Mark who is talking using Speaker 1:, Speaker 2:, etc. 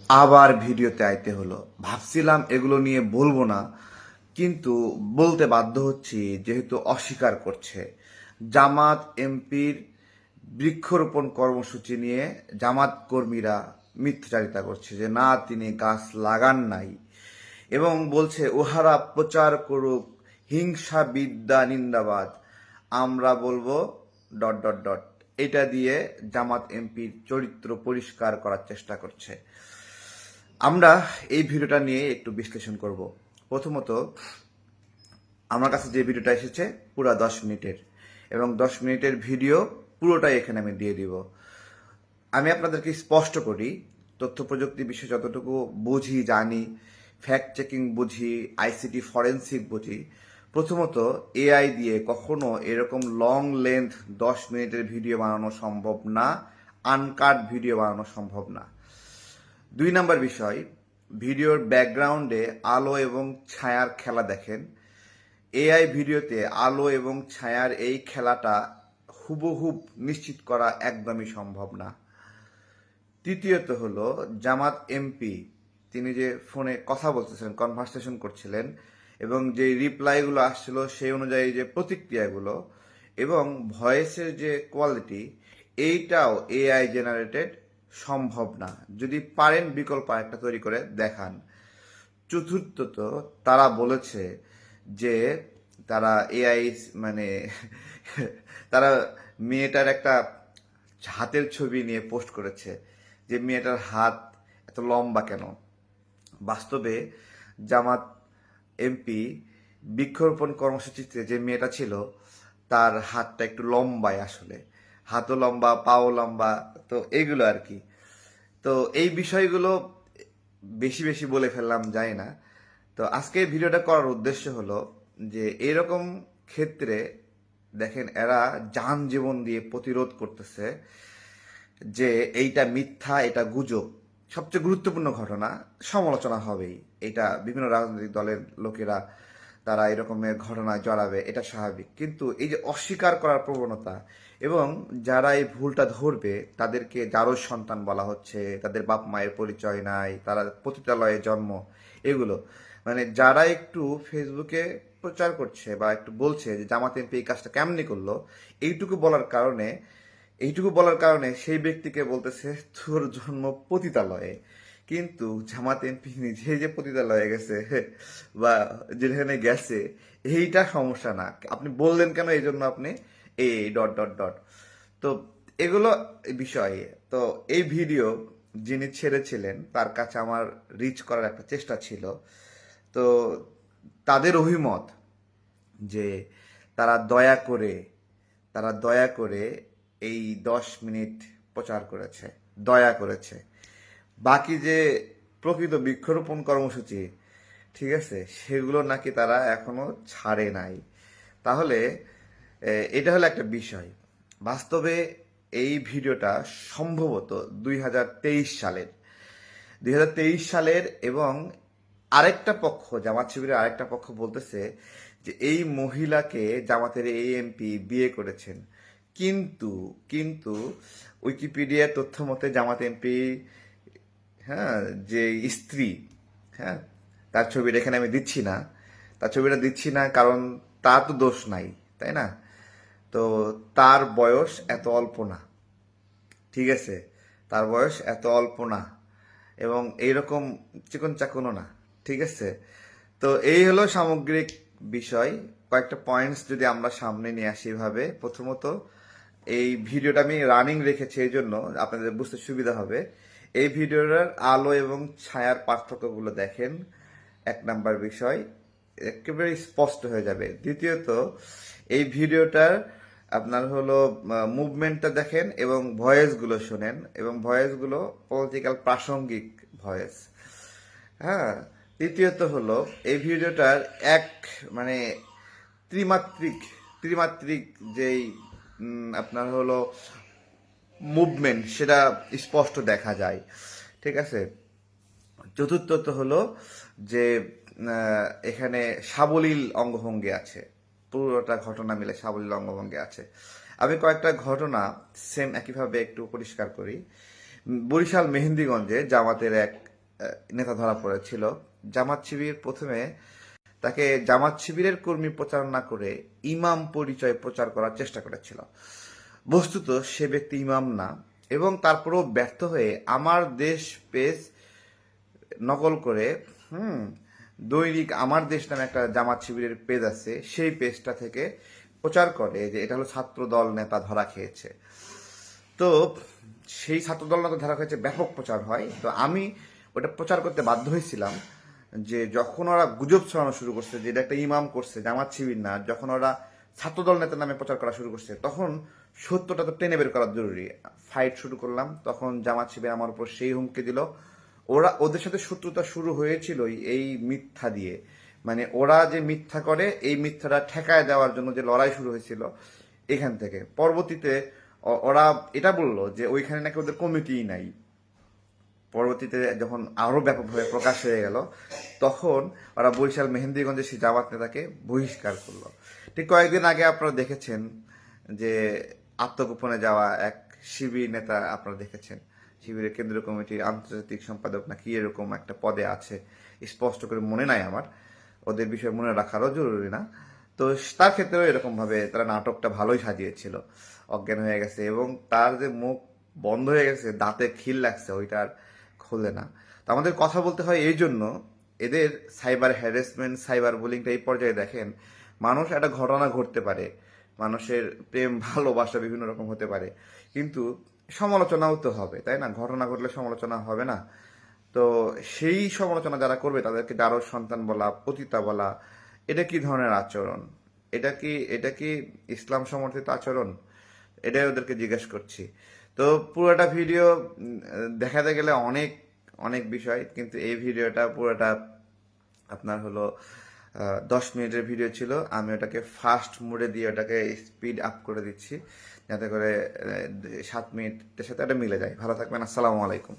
Speaker 1: আবার ভিডিওতে আইতে হলো। ভাবছিলাম এগুলো নিয়ে বলবো না, কিন্তু বলতে বাধ্য হচ্ছি যেহেতু অস্বীকার করছে। জামাত এমপির বৃক্ষরোপণ কর্মসূচি নিয়ে জামাত কর্মীরা মিথ্যাচারিতা করছে যে না, তিনি গাছ লাগান নাই, এবং বলছে উহারা প্রচার করুক হিংসা বিদ্যা নিন্দাবাদ। আমরা বলবো ডট ডট ডট। এটা দিয়ে জামাত এমপির চরিত্র পরিষ্কার করার চেষ্টা করছে। আমরা এই ভিডিওটা নিয়ে একটু বিশ্লেষণ করব। প্রথমত, আমার কাছে যে ভিডিওটা এসেছে পুরো 10 মিনিটের, এবং 10 মিনিটের ভিডিও পুরোটাই এখানে আমি দিয়ে দিব। আমি আপনাদেরকে স্পষ্ট করি, তথ্য প্রযুক্তি বিষয়ে যতটুকু বুঝি জানি, ফ্যাক্ট চেকিং বুঝি, আইসিটি ফরেন্সিক বুঝি। প্রথমত, এআই দিয়ে কখনো এরকম লং লেন্থ 10 মিনিটের ভিডিও বানানো সম্ভব না, আনকাট ভিডিও বানানো সম্ভব না। 2 নাম্বার বিষয়, ভিডিওর ব্যাকগ্রাউন্ডে আলো এবং ছায়ার খেলা দেখেন। এআই ভিডিওতে আলো এবং ছায়ার এই খেলাটা হুবহুব নিশ্চিত করা একদমই সম্ভব না। তৃতীয়ত হলো, জামাত এমপি তিনি যে ফোনে কথা বলতেছিলেন, কনভারসেশন করছিলেন, এবং যে রিপ্লাইগুলো আসছিল সেই অনুযায়ী যে প্রতিক্রিয়াগুলো এবং ভয়েসের যে কোয়ালিটি, এইটাও এআই জেনারেটেড সম্ভব না। যদি পারেন বিকল্প একটা তৈরি করে দেখান। চতুর্থত, তারা বলেছে যে তারা এআই মানে তারা মেয়েটার একটা হাতের ছবি নিয়ে পোস্ট করেছে যে মেয়েটার হাত এত লম্বা কেন। বাস্তবে জামাত এমপি বৃক্ষরোপণ কর্মসূচিতে যে মেয়েটা ছিল তার হাতটা একটু লম্বাই, আসলে হাতও লম্বা, পাও লম্বা, তো এগুলো আর কি। তো এই বিষয়গুলো বেশি বেশি বলে ফেললাম, যায় না। তো আজকে ভিডিওটা করার উদ্দেশ্য হলো যে এরকম ক্ষেত্রে দেখেন এরা যান জীবন দিয়ে প্রতিরোধ করতেছে যে এইটা মিথ্যা, এটা গুজব। সবচেয়ে গুরুত্বপূর্ণ ঘটনা, সমালোচনা হবেই, এটা বিভিন্ন রাজনৈতিক দলের লোকেরা তারা এরকমের ঘটনায় জড়াবে, এটা স্বাভাবিক। কিন্তু এই যে অস্বীকার করার প্রবণতা, এবং যারা এই ভুলটা ধরবে তাদেরকে জারজ সন্তান বলা হচ্ছে, তাদের বাপ মায়ের পরিচয় নাই, তারা পতিতালয়ে জন্ম, এগুলো মানে যারা একটু ফেসবুকে প্রচার করছে বা একটু বলছে যে জামাত এমপি এই কাজটা কেমনি করলো, এইটুকু বলার কারণে সেই ব্যক্তিকে বলতেছে তোর জন্ম পতিতালয়ে। কিন্তু জামাত এমপি নিজে যে পতিতালয়ে গেছে বা যেখানে গেছে, এইটা সমস্যা না। আপনি বললেন কেন, এই জন্য আপনি এই ডট ডট ডট। তো এগুলো বিষয়। তো এই ভিডিও যিনি ছেড়েছিলেন তার কাছে আমার রিচ করার একটা চেষ্টা ছিল। তো তাদের অভিমত যে তারা দয়া করে এই 10 মিনিট প্রচার করেছে, দয়া করেছে। বাকি যে প্রকৃত বৃক্ষরোপণ কর্মসূচি, ঠিক আছে, সেগুলো নাকি তারা এখনো ছাড়ে নাই। তাহলে এটা হলো একটা বিষয়। বাস্তবে এই ভিডিওটা সম্ভবত 2023 সালের, এবং আরেকটা পক্ষ, জামাত শিবিরের আরেকটা পক্ষ বলতেছে যে এই মহিলাকে জামাতের এই এমপি বিয়ে করেছেন। কিন্তু কিন্তু উইকিপিডিয়ার তথ্য মতে জামাত এমপি, হ্যাঁ, যে স্ত্রী, হ্যাঁ, তার ছবিটা এখানে আমি দিচ্ছি না। তার ছবিটা দিচ্ছি না কারণ তার তো দোষ নাই, তাই না? তো তার বয়স এত অল্প না, ঠিক আছে, তার বয়স এত অল্প না, এবং এইরকম চিকন চাকনও না, ঠিক আছে। তো এই হলো সামগ্রিক বিষয়। কয়েকটা পয়েন্টস যদি আমরা সামনে নিয়ে আসি ভাবে, প্রথমত এই ভিডিওটা আমি রানিং রেখেছি এই জন্য আপনাদের বুঝতে সুবিধা হবে। এই ভিডিওটার আলো এবং ছায়ার পার্থক্যগুলো দেখেন, 1 নাম্বার বিষয়, একেবারে স্পষ্ট হয়ে যাবে। দ্বিতীয়ত, এই ভিডিওটার আপনার হলো মুভমেন্টটা দেখেন এবং ভয়েসগুলো শোনেন, এবং ভয়েসগুলো পলিটিক্যাল প্রাসঙ্গিক ভয়েস। হ্যাঁ, তৃতীয়ত হলো এই ভিডিওটার এক মানে ত্রিমাত্রিক ত্রিমাত্রিক যেই আপনার হলো মুভমেন্ট, সেটা স্পষ্ট দেখা যায়, ঠিক আছে। চতুর্থত হলো যে এখানে সাবলীল অঙ্গভঙ্গি আছে, পুরোটা ঘটনা মিলে সাবলীল অঙ্গভঙ্গি আছে। আমি কয়েকটা ঘটনা সেম একইভাবে একটু পরিষ্কার করি। বরিশাল মেহেন্দিগঞ্জে জামাতের এক নেতা ধরা পড়েছিল। জামাত শিবির প্রথমে তাকে জামাত শিবিরের কর্মী প্রচার না করে ইমাম পরিচয় প্রচার করার চেষ্টা করেছিল। বস্তুত সে ব্যক্তি ইমাম না, এবং তারপরেও ব্যর্থ হয়ে আমার দেশ পেজ নকল করে দৈনিক আমার দেশ নামে একটা জামাত শিবিরের পেজ আছে, সেই পেজটা থেকে প্রচার করে যে এটা হলো ছাত্র দল নেতা ধরা খেয়েছে। তো সেই ছাত্রদল নেতা ধরা খেয়েছে, ব্যাপক প্রচার হয়। তো আমি ওটা প্রচার করতে বাধ্য হয়েছিলাম যে যখন ওরা গুজব ছড়ানো শুরু করছে যে এটা একটা ইমাম করছে, জামাত শিবির না, যখন ওরা ছাত্রদল নেতার নামে প্রচার করা শুরু করছে, তখন সত্যটা তো টেনে বের করা জরুরি। ফাইট শুরু করলাম, তখন জামাত শিবির আমার উপর সেই হুমকি দিল। ওদের সাথে শত্রুতা শুরু হয়েছিল এই মিথ্যা দিয়ে, মানে ওরা যে মিথ্যা করে এই মিথ্যাটা ঠেকায় দেওয়ার জন্য যে লড়াই শুরু হয়েছিল এখান থেকে। পরবর্তীতে ওরা এটা বললো যে ওইখানে নাকি ওদের কমিটিই নাই। পরবর্তীতে যখন আরো ব্যাপকভাবে প্রকাশ হয়ে গেল, তখন ওরা বরিশাল মেহেন্দিগঞ্জে সেই জামাত নেতাকে বহিষ্কার করলো। ঠিক কয়েকদিন আগে আপনারা দেখেছেন যে আত্মগোপনে যাওয়া এক শিবির নেতা আপনারা দেখেছেন, শিবিরের কেন্দ্রীয় কমিটির আন্তর্জাতিক সম্পাদক নাকি এরকম একটা পদে আছে, স্পষ্ট করে মনে নাই আমার, ওদের বিষয়ে মনে রাখারও জরুরি না। তো তার ক্ষেত্রেও এরকম ভাবে তারা নাটকটা ভালোই সাজিয়েছিল, অজ্ঞান হয়ে গেছে এবং তার যে মুখ বন্ধ হয়ে গেছে, দাঁতে খিল লাগছে, ওইটা আর খোলে না। তো আমাদের কথা বলতে হয় এই জন্য, এদের সাইবার হ্যারাসমেন্ট, সাইবার বুলিংটা এই পর্যায়ে দেখেন, মানুষ একটা ঘটনা ঘটতে পারে, মানুষের প্রেম ভালোবাসা বিভিন্ন রকম হতে পারে, কিন্তু সমালোচনাও তো হবে, তাই না? ঘটনা ঘটলে সমালোচনা হবে না? তো সেই সমালোচনা যারা করবে তাদেরকে জারজ সন্তান বলা, পতিতা বলা, এটা কি ধরনের আচরণ? এটা কি ইসলাম সমর্থিত আচরণ? এটাই ওদেরকে জিজ্ঞেস করছি। তো পুরোটা ভিডিও দেখাতে গেলে অনেক অনেক বিষয়, কিন্তু এই ভিডিওটা পুরোটা আপনার হলো 10 মিনিটের ভিডিও ছিল। আমি ওটাকে ফাস্ট মোডে দিয়ে ওটাকে স্পিড আপ করে দিচ্ছি, যাতে করে 7 মিনিটের সাথে এটা মিলে যায়। ভালো থাকবেন, আসসালামু আলাইকুম।